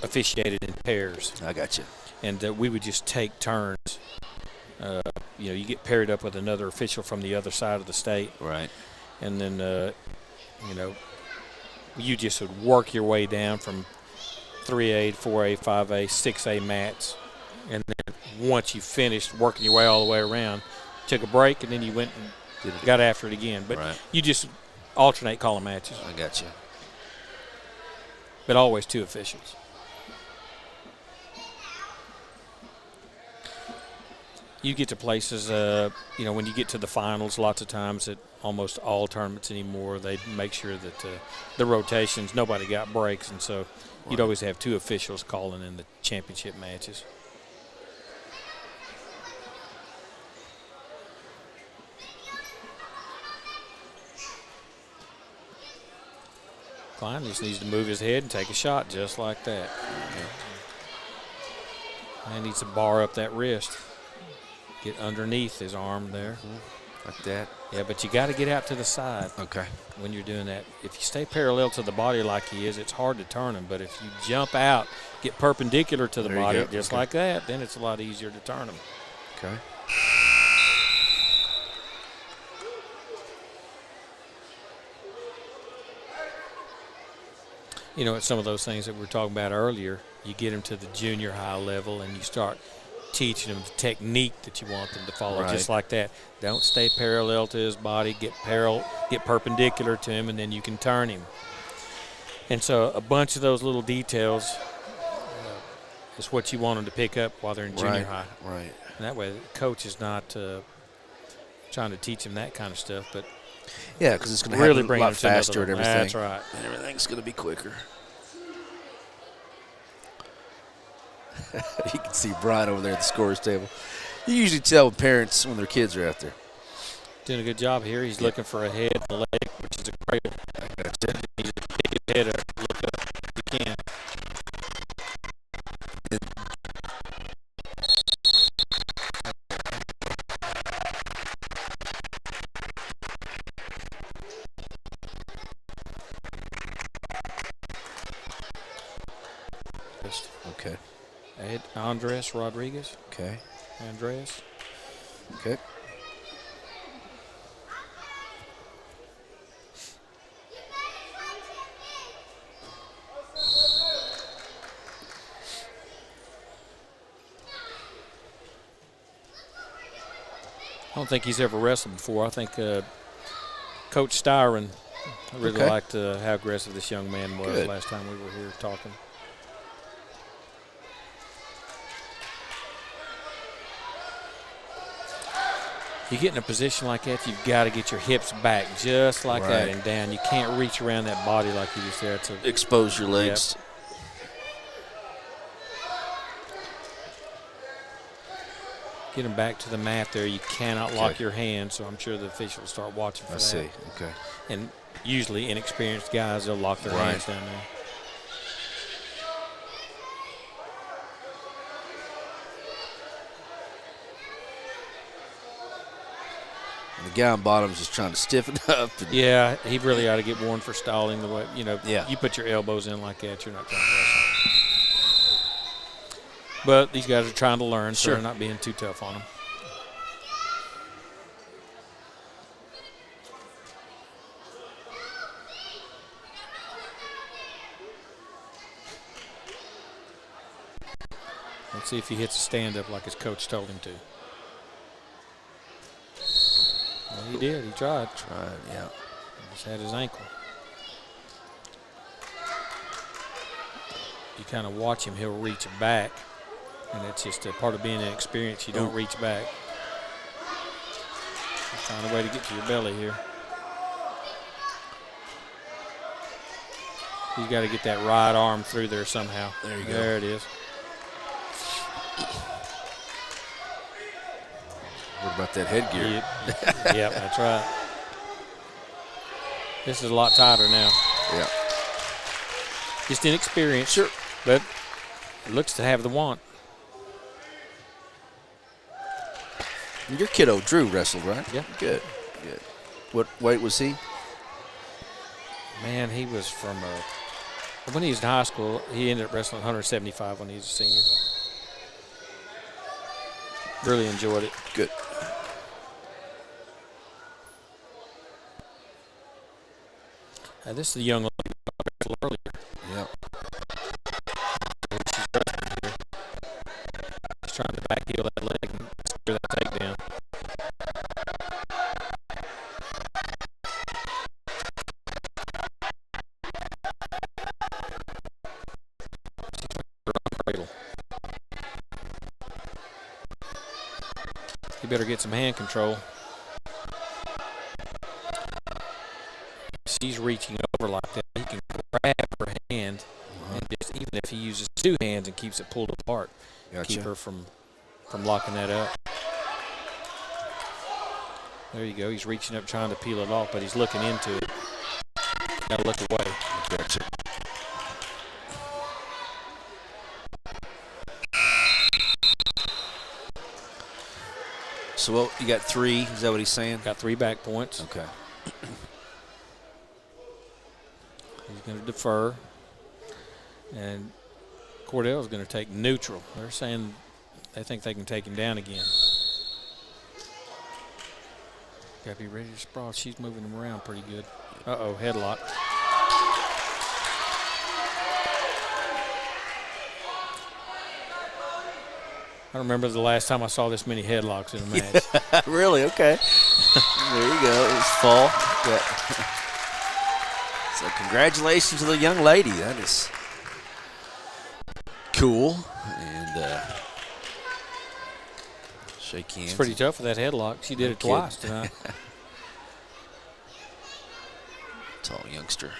B: officiated in pairs.
A: I got you.
B: And we would just take turns You get paired up with another official from the other side of the state.
A: Right.
B: And then, you just would work your way down from 3A, 4A, 5A, 6A mats. And then once you finished working your way all the way around, took a break, and then you went and got after it again. But you just alternate calling matches.
A: I got you.
B: But always 2 officials. You get to places, when you get to the finals, lots of times at almost all tournaments anymore, they make sure that the rotations, nobody got breaks, and so you'd always have 2 officials calling in the championship matches. Klein just needs to move his head and take a shot just like that. And needs to bar up that wrist. Get underneath his arm there.
A: Like that?
B: Yeah, but you got to get out to the side.
A: Okay.
B: When you're doing that. If you stay parallel to the body like he is, it's hard to turn him. But if you jump out, get perpendicular to the body just like that, then it's a lot easier to turn him.
A: Okay.
B: It's some of those things that we were talking about earlier. You get him to the junior high level and you start teaching them the technique that you want them to follow, just like that. Don't stay parallel to his body. Get perpendicular to him, and then you can turn him. And so a bunch of those little details is what you want them to pick up while they're in junior high.
A: Right.
B: And that way the coach is not trying to teach them that kind of stuff, but
A: because it's going to
B: really
A: happen a lot faster and everything.
B: That's right.
A: And everything's going to be quicker. You can see Brian over there at the scorer's table. You usually tell parents when their kids are out there.
B: Doing a good job here. He's looking for a head and a leg, which is a great. He's a pick his head up, look up if you can.
A: Okay.
B: Andres Rodriguez.
A: Okay.
B: Andres.
A: Okay.
B: I don't think he's ever wrestled before. I think Coach Styron really liked how aggressive this young man was last time we were here talking. You get in a position like that, you've got to get your hips back just like that and down. You can't reach around that body like you just there. To
A: expose your legs.
B: Yep. Get them back to the mat there. You cannot lock your hands, so I'm sure the officials start watching for that.
A: I see. Okay.
B: And usually inexperienced guys, they'll lock their hands down there.
A: And the guy on bottom is just trying to stiffen up.
B: Yeah, he really ought to get warned for stalling the way, you put your elbows in like that, you're not trying to wrestle. But these guys are trying to learn, so they're not being too tough on them. Let's see if he hits a stand-up like his coach told him to. Well, he did. He tried.
A: Yeah.
B: He just had his ankle. You kind of watch him, he'll reach back. And that's just a part of being inexperienced. You don't reach back. Find a way to get to your belly here. He's got to get that right arm through there somehow.
A: There you go.
B: There it is.
A: What about that headgear?
B: Yep, that's right. This is a lot tighter now.
A: Yeah.
B: Just inexperienced.
A: Sure.
B: But it looks to have the want.
A: Your kiddo, Drew, wrestled, right?
B: Yeah.
A: Good. What weight was he?
B: Man, he was from when he was in high school, he ended up wrestling 175 when he was a senior. Really enjoyed it.
A: Good.
B: This is the young lady earlier.
A: Yep.
B: She's trying to back heel that leg and secure that takedown. Cradle. You better get some hand control. She's reaching over like that. He can grab her hand, and just, even if he uses two hands and keeps it pulled apart, keep her from locking that up. There you go. He's reaching up, trying to peel it off, but he's looking into it. Got to look away.
A: Gotcha. So, well, you got 3. Is that what he's saying?
B: Got 3 back points.
A: Okay.
B: He's going to defer. And Cordell is going to take neutral. They're saying they think they can take him down again. Got to be ready to sprawl. She's moving him around pretty good. Uh-oh, headlock. I don't remember the last time I saw this many headlocks in a match.
A: Really? Okay. There you go. It was fall. Yeah. So congratulations to the young lady. That is cool. And shake hands.
B: It's pretty tough with that headlock. She did it twice tonight.
A: Tall youngster.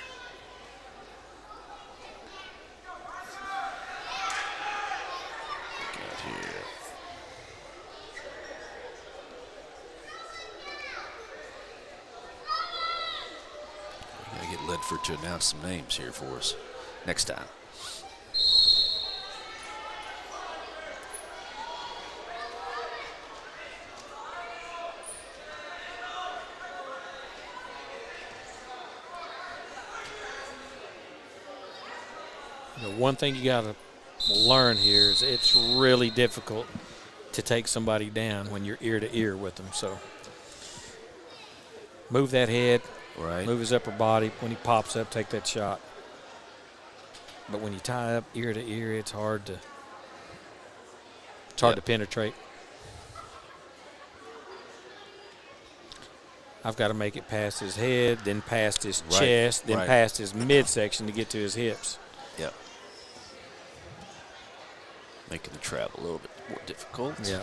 A: Ledford to announce some names here for us next time.
B: You know, one thing you got to learn here is it's really difficult to take somebody down when you're ear to ear with them. So move that head.
A: Right.
B: Move his upper body. When he pops up, take that shot. But when you tie up ear to ear, it's hard to penetrate. I've got to make it past his head, then past his chest, then past his midsection to get to his hips.
A: Yep. Making the travel a little bit more difficult.
B: Yeah.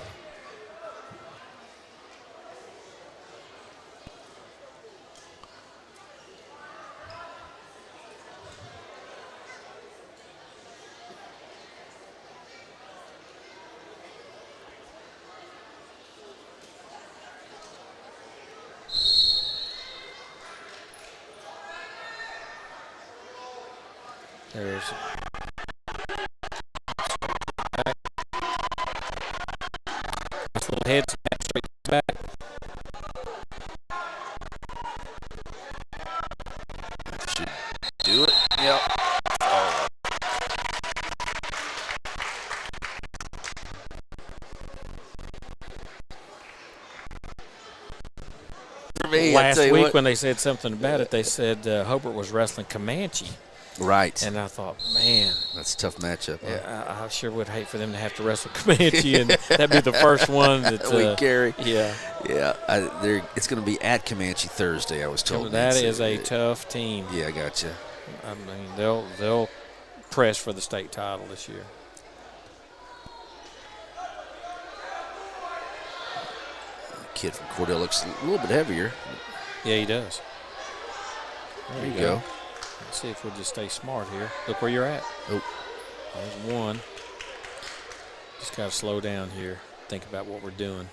B: There's nice little head snap straight back.
A: Should do it. Yep. Oh. For me,
B: last week when they said something about it, they said Hobart was wrestling Comanche.
A: Right.
B: And I thought, man.
A: That's a tough matchup. Huh?
B: Yeah, I sure would hate for them to have to wrestle Comanche, and that'd be the first one that
A: we carry.
B: Yeah.
A: Yeah. It's going to be at Comanche Thursday, I was told.
B: That is a tough team.
A: Yeah, I got you.
B: I mean, they'll press for the state title this year.
A: Kid from Cordell looks a little bit heavier.
B: Yeah, he does.
A: There you go.
B: Let's see if we'll just stay smart here. Look where you're at.
A: Oh.
B: There's one. Just got to slow down here. Think about what we're doing.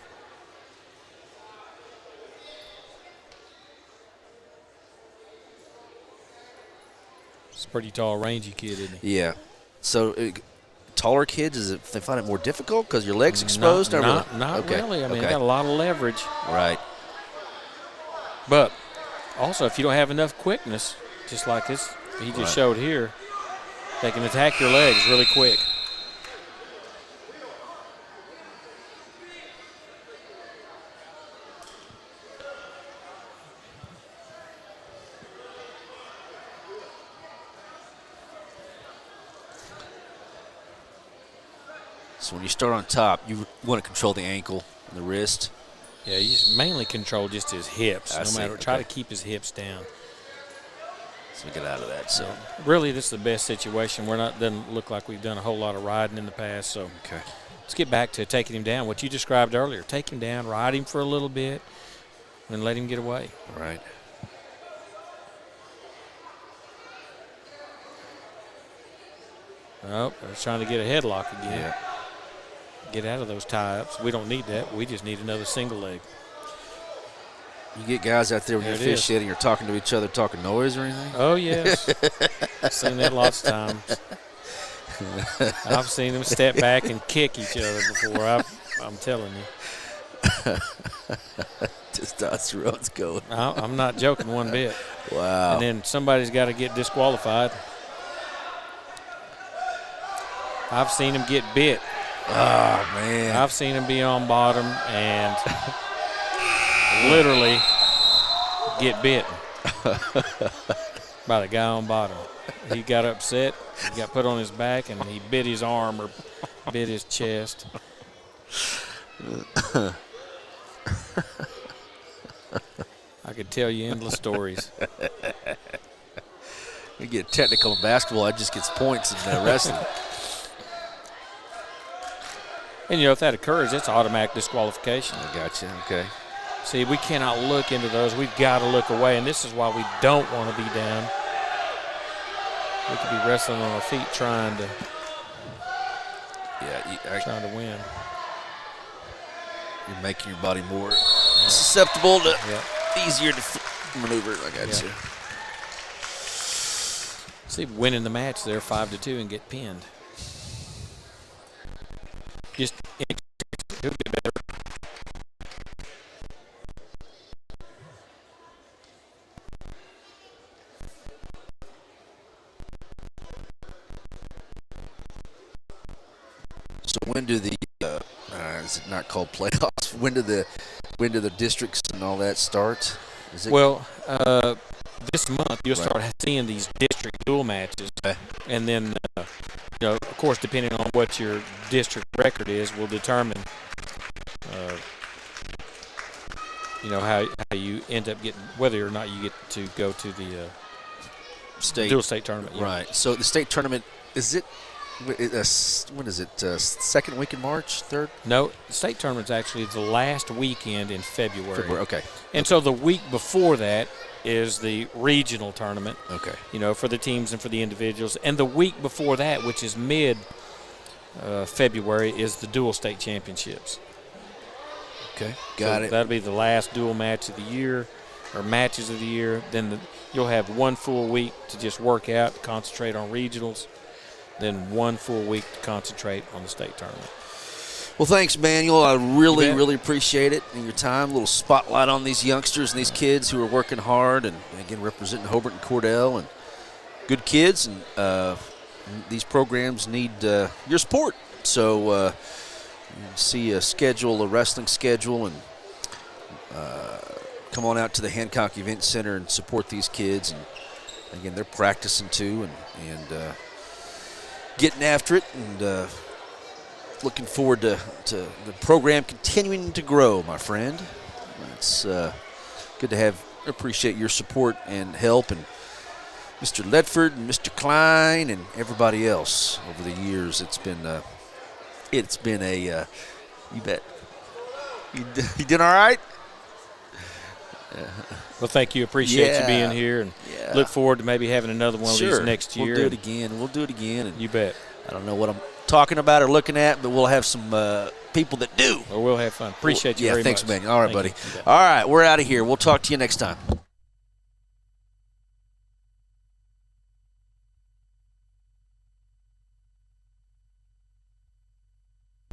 B: It's a pretty tall, rangy kid, isn't he?
A: Yeah. So taller kids, they find it more difficult because your legs exposed?
B: Not really. I mean, they got a lot of leverage.
A: Right.
B: But also, if you don't have enough quickness, just like this, he just showed here, they can attack your legs really quick.
A: So when you start on top, you want to control the ankle and the wrist.
B: Yeah, you mainly control just his hips. Try to keep his hips down.
A: So get out of that. So
B: really, this is the best situation. Doesn't look like we've done a whole lot of riding in the past. So let's get back to taking him down. What you described earlier: take him down, ride him for a little bit, and let him get away.
A: All right.
B: Oh, they're trying to get a headlock again.
A: Yeah.
B: Get out of those tie-ups. We don't need that. We just need another single leg.
A: You get guys out there when you're officiating, you're talking to each other, talking noise or anything?
B: Oh, yes. I've seen that lots of times. I've seen them step back and kick each other before. I'm telling you.
A: Testosterone's going.
B: I'm not joking one bit.
A: Wow.
B: And then somebody's got to get disqualified. I've seen him get bit.
A: Oh, man.
B: I've seen him be on bottom and literally get bitten by the guy on bottom. He got upset. He got put on his back, and he bit his arm or bit his chest. I could tell you endless stories.
A: You get technical in basketball, that just gets points in wrestling.
B: And, if that occurs, it's automatic disqualification.
A: I got you. Okay.
B: See, we cannot look into those. We've got to look away, and this is why we don't want to be down. We could be wrestling on our feet trying to win.
A: You're making your body more susceptible to easier to maneuver. I got you.
B: See, winning the match there 5-2 and get pinned. Just he'll get better.
A: So when do the is it not called playoffs? When do the districts and all that start? Is it
B: this month you'll start seeing these district dual matches, and then of course, depending on what your district record is, will determine how you end up getting, whether or not you get to go to the dual state tournament. Yeah.
A: Right. So the state tournament, is it? When is it? Second week in March? Third?
B: No, the state tournament's actually the last weekend in February.
A: Okay.
B: And so the week before that is the regional tournament.
A: Okay.
B: For the teams and for the individuals. And the week before that, which is mid-February, is the dual state championships.
A: Okay. Got it.
B: That'll be the last dual match of the year, or matches of the year. Then you'll have one full week to just work out, to concentrate on regionals. Then one full week to concentrate on the state tournament.
A: Well, thanks, Manuel. I really appreciate it and your time. A little spotlight on these youngsters and these kids who are working hard and, again, representing Hobart and Cordell. And good kids, and these programs need your support. So see a wrestling schedule, and come on out to the Hancock Event Center and support these kids. And, again, they're practicing too and getting after it, and looking forward to the program continuing to grow, my friend. It's good to appreciate your support and help, and Mr. Ledford and Mr. Klein and everybody else over the years. It's been a you bet. You doing all right?
B: Well, thank you. Appreciate you being here, and look forward to maybe having another one of these next year.
A: We'll do it again. And
B: you bet.
A: I don't know what I'm talking about or looking at, but we'll have some people that do.
B: Or we'll have fun. Appreciate you very much.
A: Thanks, man. All right, buddy. All right, we're out of here. We'll talk to you next time.